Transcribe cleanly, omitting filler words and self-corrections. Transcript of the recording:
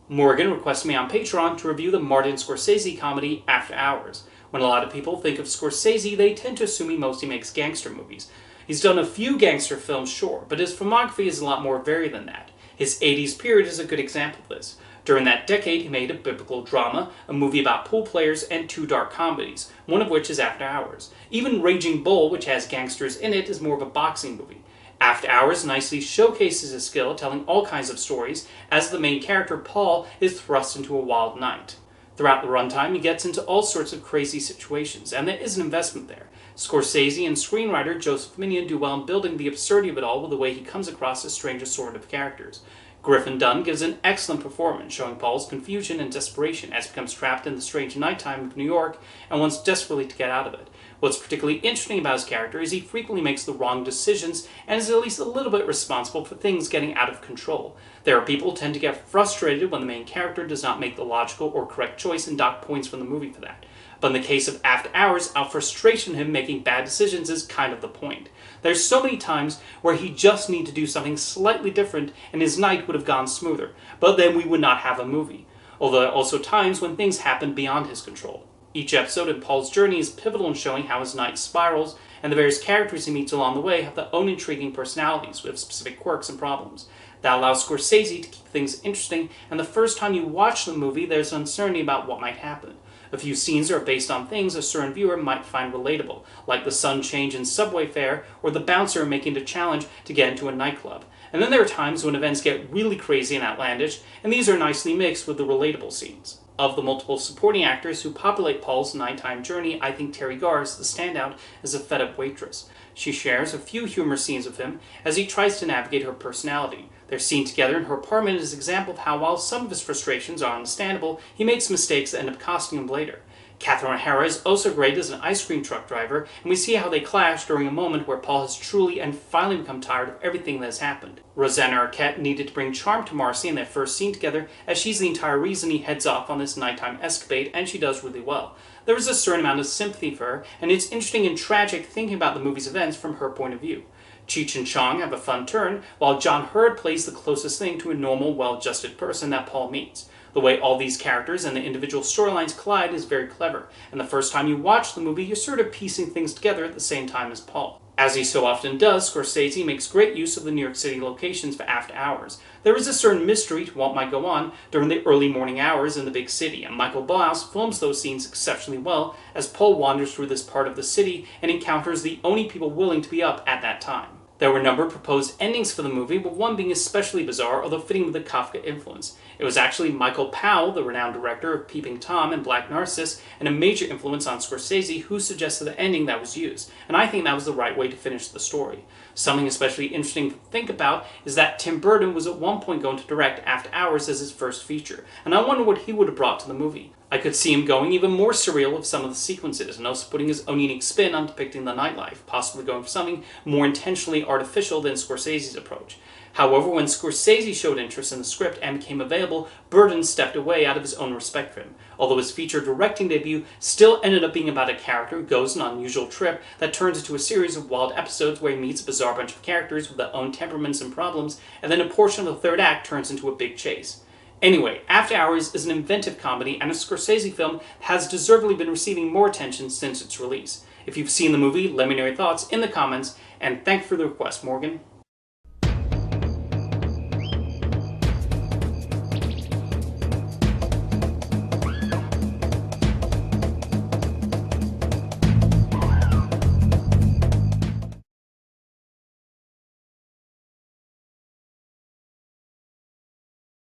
Morgan requested me on Patreon to review the Martin Scorsese comedy After Hours. When a lot of people think of Scorsese, they tend to assume he mostly makes gangster movies. He's done a few gangster films, sure, but his filmography is a lot more varied than that. His 80s period is a good example of this. During that decade, he made a biblical drama, a movie about pool players, and 2 dark comedies, one of which is After Hours. Even Raging Bull, which has gangsters in it, is more of a boxing movie. After Hours nicely showcases his skill at telling all kinds of stories, as the main character, Paul, is thrust into a wild night. Throughout the runtime, he gets into all sorts of crazy situations, and there is an investment there. Scorsese and screenwriter Joseph Minion do well in building the absurdity of it all with the way he comes across as strange assortment of characters. Griffin Dunne gives an excellent performance, showing Paul's confusion and desperation as he becomes trapped in the strange nighttime of New York and wants desperately to get out of it. What's particularly interesting about his character is he frequently makes the wrong decisions and is at least a little bit responsible for things getting out of control. There are people who tend to get frustrated when the main character does not make the logical or correct choice and dock points from the movie for that. But in the case of After Hours, our frustration of him making bad decisions is kind of the point. There's so many times where he just needed to do something slightly different and his night would have gone smoother, but then we would not have a movie. Although there are also times when things happen beyond his control. Each episode in Paul's journey is pivotal in showing how his night spirals, and the various characters he meets along the way have their own intriguing personalities with specific quirks and problems. That allows Scorsese to keep things interesting, and the first time you watch the movie, there's uncertainty about what might happen. A few scenes are based on things a certain viewer might find relatable, like the sudden change in subway fare or the bouncer making the challenge to get into a nightclub. And then there are times when events get really crazy and outlandish, and these are nicely mixed with the relatable scenes. Of the multiple supporting actors who populate Paul's nighttime journey, I think Terry Garr is the standout as a fed-up waitress. She shares a few humor scenes with him as he tries to navigate her personality. Their scene together in her apartment is an example of how, while some of his frustrations are understandable, he makes mistakes that end up costing him later. Catherine O'Hara is also great as an ice cream truck driver, and we see how they clash during a moment where Paul has truly and finally become tired of everything that has happened. Rosanna Arquette needed to bring charm to Marcy in their first scene together, as she's the entire reason he heads off on this nighttime escapade, and she does really well. There is a certain amount of sympathy for her, and it's interesting and tragic thinking about the movie's events from her point of view. Cheech and Chong have a fun turn, while John Hurd plays the closest thing to a normal, well-adjusted person that Paul meets. The way all these characters and the individual storylines collide is very clever, and the first time you watch the movie, you're sort of piecing things together at the same time as Paul. As he so often does, Scorsese makes great use of the New York City locations for After Hours. There is a certain mystery to what might go on during the early morning hours in the big city, and Michael Ballhaus films those scenes exceptionally well as Paul wanders through this part of the city and encounters the only people willing to be up at that time. There were a number of proposed endings for the movie, with one being especially bizarre, although fitting with the Kafka influence. It was actually Michael Powell, the renowned director of Peeping Tom and Black Narcissus, and a major influence on Scorsese, who suggested the ending that was used, and I think that was the right way to finish the story. Something especially interesting to think about is that Tim Burton was at one point going to direct After Hours as his first feature, and I wonder what he would have brought to the movie. I could see him going even more surreal with some of the sequences, and also putting his own unique spin on depicting the nightlife, possibly going for something more intentionally artificial than Scorsese's approach. However, when Scorsese showed interest in the script and became available, Burton stepped away out of his own respect for him, although his feature directing debut still ended up being about a character who goes on an unusual trip that turns into a series of wild episodes where he meets a bizarre bunch of characters with their own temperaments and problems, and then a portion of the third act turns into a big chase. Anyway, After Hours is an inventive comedy and a Scorsese film has deservedly been receiving more attention since its release. If you've seen the movie, let me know your thoughts in the comments, and thanks for the request, Morgan.